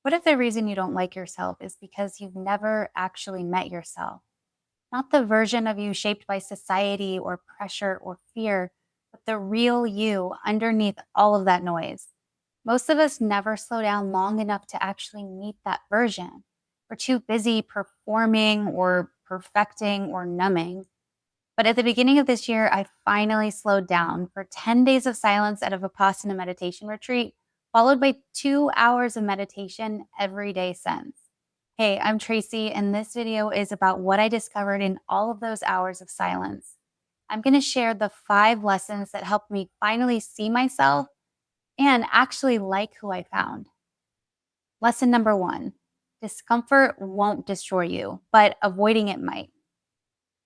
What if the reason you don't like yourself is because you've never actually met yourself? Not the version of you shaped by society or pressure or fear, but the real you underneath all of that noise. Most of us never slow down long enough to actually meet that version. We're too busy performing or perfecting or numbing. But at the beginning of this year, I finally slowed down for 10 days of silence at a Vipassana meditation retreat, followed by 2 hours of meditation every day since. Hey, I'm Tracy, and this video is about what I discovered in all of those hours of silence. I'm going to share the 5 lessons that helped me finally see myself and actually like who I found. Lesson number 1: discomfort won't destroy you, but avoiding it might.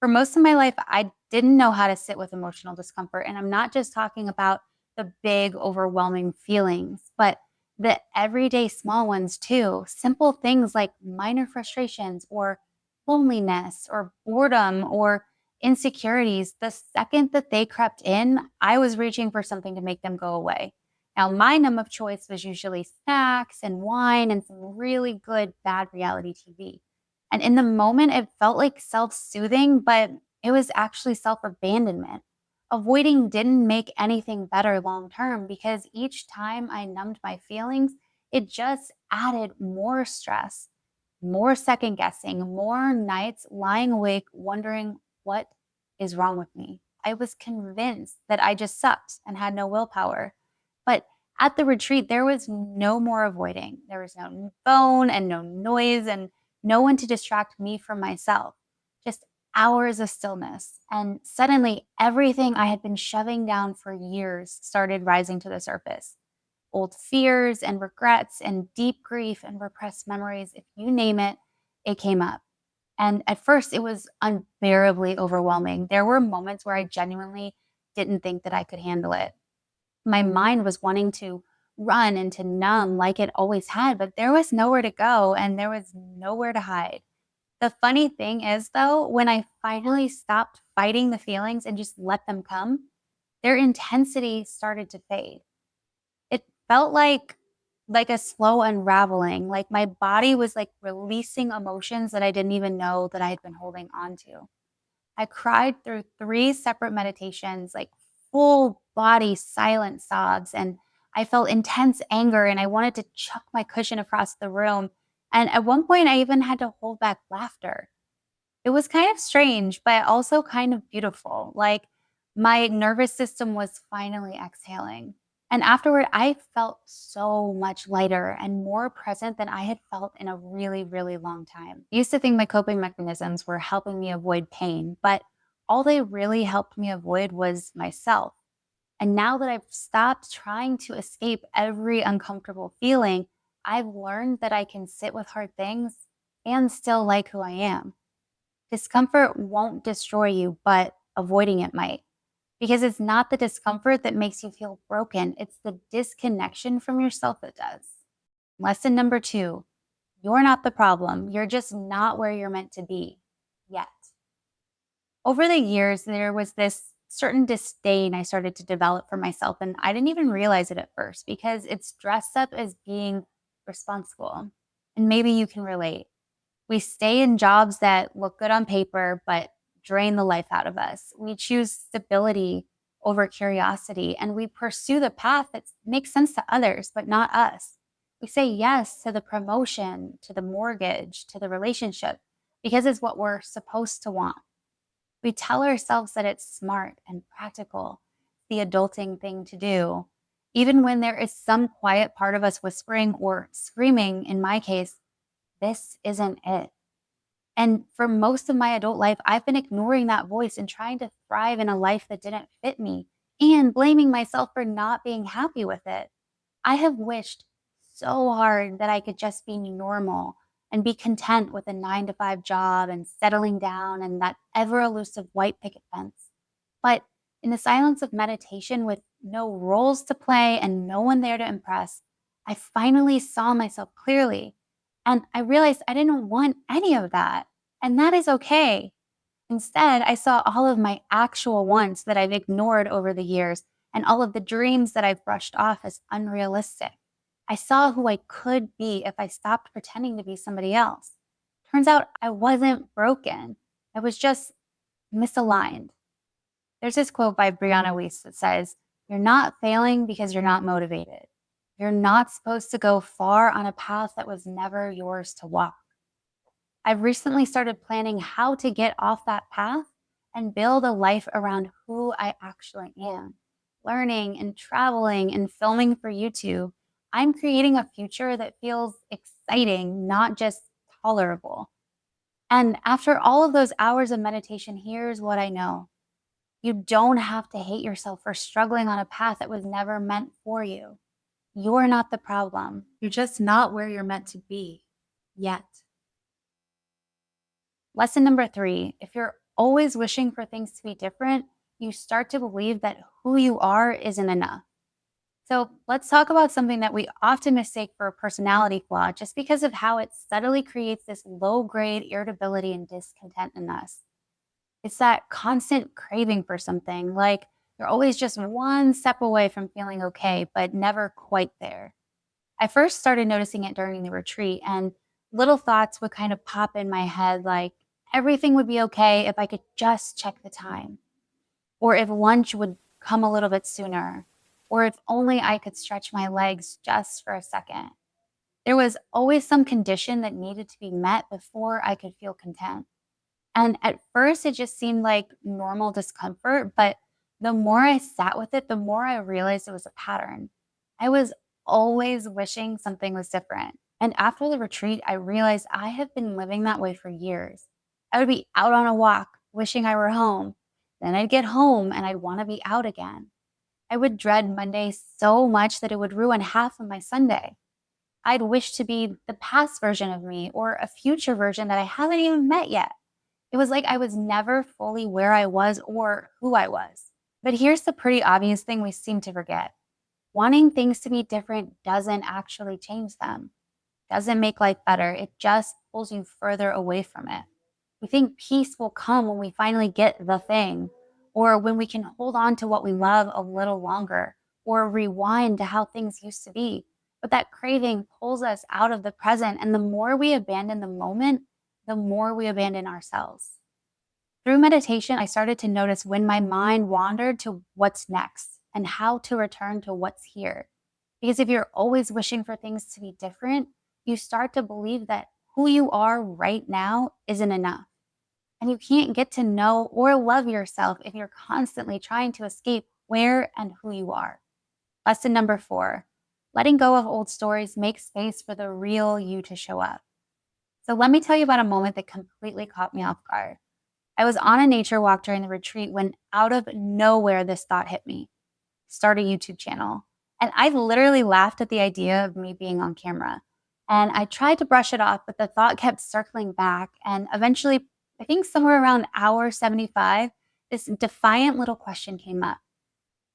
For most of my life, I didn't know how to sit with emotional discomfort. And I'm not just talking about the big, overwhelming feelings, but the everyday small ones too. Simple things like minor frustrations or loneliness or boredom or insecurities. The second that they crept in, I was reaching for something to make them go away. Now, my numb of choice was usually snacks and wine and some really good bad reality TV. And in the moment, it felt like self soothing, but it was actually self abandonment. Avoiding didn't make anything better long term because each time I numbed my feelings, it just added more stress, more second guessing, more nights lying awake wondering what is wrong with me. I was convinced that I just sucked and had no willpower. But at the retreat, there was no more avoiding. There was no phone and no noise and no one to distract me from myself. Just hours of stillness. And suddenly, everything I had been shoving down for years started rising to the surface. Old fears and regrets and deep grief and repressed memories, if you name it, it came up. And at first, it was unbearably overwhelming. There were moments where I genuinely didn't think that I could handle it. My mind was wanting to run and to numb like it always had, but there was nowhere to go and there was nowhere to hide. The funny thing is, though, when I finally stopped fighting the feelings and just let them come, their intensity started to fade. It felt like a slow unraveling, like my body was like releasing emotions that I didn't even know that I had been holding on to. I cried through 3 separate meditations, like full body silent sobs, and I felt intense anger and I wanted to chuck my cushion across the room. And at one point I even had to hold back laughter. It was kind of strange, but also kind of beautiful. Like my nervous system was finally exhaling. And afterward, I felt so much lighter and more present than I had felt in a really, really long time. I used to think my coping mechanisms were helping me avoid pain, but all they really helped me avoid was myself. And now that I've stopped trying to escape every uncomfortable feeling, I've learned that I can sit with hard things and still like who I am. Discomfort won't destroy you, but avoiding it might. Because it's not the discomfort that makes you feel broken, it's the disconnection from yourself that does. Lesson number 2: you're not the problem. You're just not where you're meant to be yet. Over the years, there was this certain disdain I started to develop for myself, and I didn't even realize it at first because it's dressed up as being responsible. And maybe you can relate. We stay in jobs that look good on paper, but drain the life out of us. We choose stability over curiosity, and we pursue the path that makes sense to others, but not us. We say yes to the promotion, to the mortgage, to the relationship, because it's what we're supposed to want. We tell ourselves that it's smart and practical, the adulting thing to do, even when there is some quiet part of us whispering or screaming, in my case, this isn't it. And for most of my adult life, I've been ignoring that voice and trying to thrive in a life that didn't fit me and blaming myself for not being happy with it. I have wished so hard that I could just be normal and be content with a 9 to 5 job and settling down and that ever elusive white picket fence. But in the silence of meditation with no roles to play and no one there to impress, I finally saw myself clearly. And I realized I didn't want any of that. And that is okay. Instead, I saw all of my actual wants that I've ignored over the years and all of the dreams that I've brushed off as unrealistic. I saw who I could be if I stopped pretending to be somebody else. Turns out I wasn't broken. I was just misaligned. There's this quote by Brianna Weiss that says, "You're not failing because you're not motivated. You're not supposed to go far on a path that was never yours to walk." I've recently started planning how to get off that path and build a life around who I actually am. Learning and traveling and filming for YouTube, I'm creating a future that feels exciting, not just tolerable. And after all of those hours of meditation, here's what I know: you don't have to hate yourself for struggling on a path that was never meant for you. You're not the problem. You're just not where you're meant to be yet. Lesson number 3: if you're always wishing for things to be different, you start to believe that who you are isn't enough. So let's talk about something that we often mistake for a personality flaw just because of how it subtly creates this low grade irritability and discontent in us. It's that constant craving for something, like you're always just one step away from feeling okay, but never quite there. I first started noticing it during the retreat, and little thoughts would kind of pop in my head like everything would be okay if I could just check the time, or if lunch would come a little bit sooner, or if only I could stretch my legs just for a second. There was always some condition that needed to be met before I could feel content. And at first, it just seemed like normal discomfort. But the more I sat with it, the more I realized it was a pattern. I was always wishing something was different. And after the retreat, I realized I have been living that way for years. I would be out on a walk, wishing I were home. Then I'd get home and I'd want to be out again. I would dread Monday so much that it would ruin half of my Sunday. I'd wish to be the past version of me or a future version that I haven't even met yet. It was like I was never fully where I was or who I was. But here's the pretty obvious thing we seem to forget: wanting things to be different doesn't actually change them, doesn't make life better. It just pulls you further away from it. We think peace will come when we finally get the thing, or when we can hold on to what we love a little longer, or rewind to how things used to be. But that craving pulls us out of the present, and the more we abandon the moment, the more we abandon ourselves. Through meditation, I started to notice when my mind wandered to what's next and how to return to what's here. Because if you're always wishing for things to be different, you start to believe that who you are right now isn't enough. And you can't get to know or love yourself if you're constantly trying to escape where and who you are. Lesson number 4: letting go of old stories makes space for the real you to show up. So let me tell you about a moment that completely caught me off guard. I was on a nature walk during the retreat when out of nowhere this thought hit me: start a YouTube channel. And I literally laughed at the idea of me being on camera. And I tried to brush it off, but the thought kept circling back. And eventually, I think somewhere around hour 75, this defiant little question came up: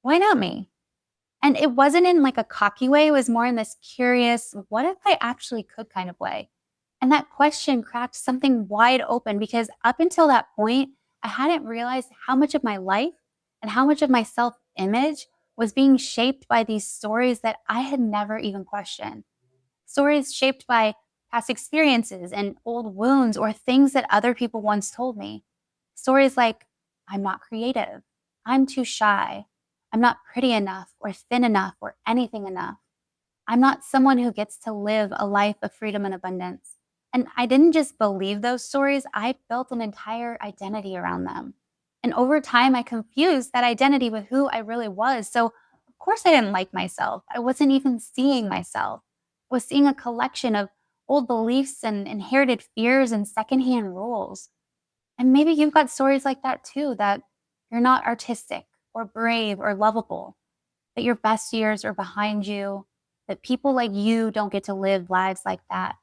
why not me? And it wasn't in like a cocky way, it was more in this curious, what if I actually could kind of way. And that question cracked something wide open because up until that point, I hadn't realized how much of my life and how much of my self image was being shaped by these stories that I had never even questioned. Stories shaped by past experiences and old wounds or things that other people once told me. Stories like, I'm not creative, I'm too shy, I'm not pretty enough or thin enough or anything enough. I'm not someone who gets to live a life of freedom and abundance. And I didn't just believe those stories, I built an entire identity around them. And over time, I confused that identity with who I really was. So, of course, I didn't like myself. I wasn't even seeing myself. I was seeing a collection of old beliefs and inherited fears and secondhand rules. And maybe you've got stories like that too, that you're not artistic or brave or lovable, that your best years are behind you, that people like you don't get to live lives like that.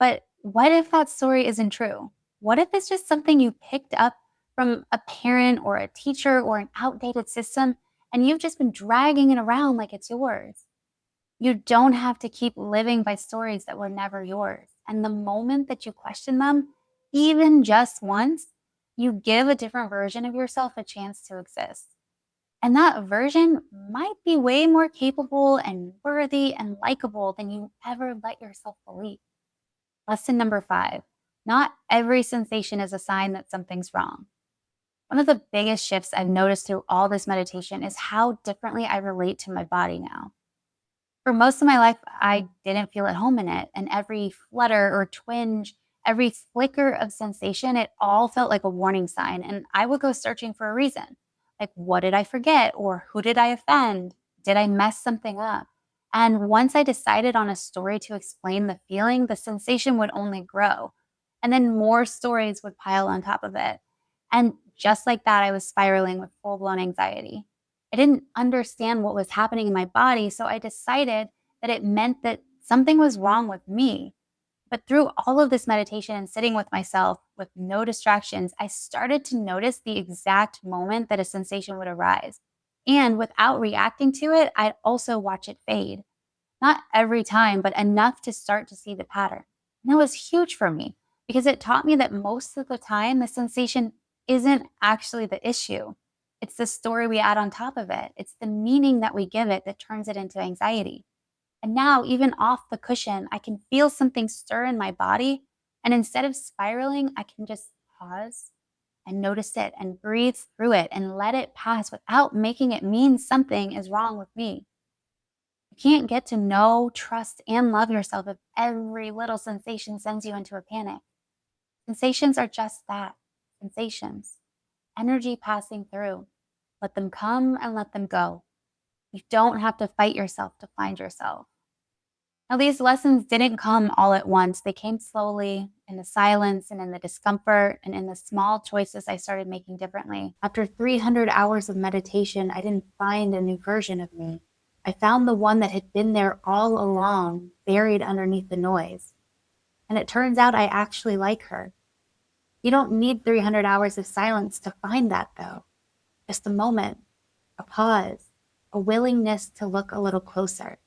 But what if that story isn't true? What if it's just something you picked up from a parent or a teacher or an outdated system and you've just been dragging it around like it's yours? You don't have to keep living by stories that were never yours. And the moment that you question them, even just once, you give a different version of yourself a chance to exist. And that version might be way more capable and worthy and likable than you ever let yourself believe. Lesson number 5: not every sensation is a sign that something's wrong. One of the biggest shifts I've noticed through all this meditation is how differently I relate to my body now. For most of my life, I didn't feel at home in it. And every flutter or twinge, every flicker of sensation, it all felt like a warning sign. And I would go searching for a reason. Like, what did I forget? Or who did I offend? Did I mess something up? And once I decided on a story to explain the feeling, the sensation would only grow. And then more stories would pile on top of it. And just like that, I was spiraling with full blown anxiety. I didn't understand what was happening in my body, so I decided that it meant that something was wrong with me. But through all of this meditation and sitting with myself with no distractions, I started to notice the exact moment that a sensation would arise. And without reacting to it, I'd also watch it fade. Not every time, but enough to start to see the pattern. And that was huge for me because it taught me that most of the time, the sensation isn't actually the issue. It's the story we add on top of it. It's the meaning that we give it that turns it into anxiety. And now, even off the cushion, I can feel something stir in my body. And instead of spiraling, I can just pause and notice it and breathe through it and let it pass without making it mean something is wrong with me. You can't get to know, trust, and love yourself if every little sensation sends you into a panic. Sensations are just that, sensations, energy passing through. Let them come and let them go. You don't have to fight yourself to find yourself. Now, these lessons didn't come all at once. They came slowly in the silence and in the discomfort and in the small choices I started making differently. After 300 hours of meditation, I didn't find a new version of me. I found the one that had been there all along, buried underneath the noise. And it turns out I actually like her. You don't need 300 hours of silence to find that, though. Just a moment, a pause, a willingness to look a little closer.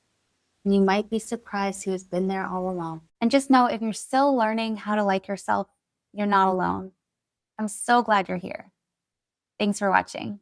And you might be surprised who has been there all along. And just know if you're still learning how to like yourself, you're not alone. I'm so glad you're here. Thanks for watching.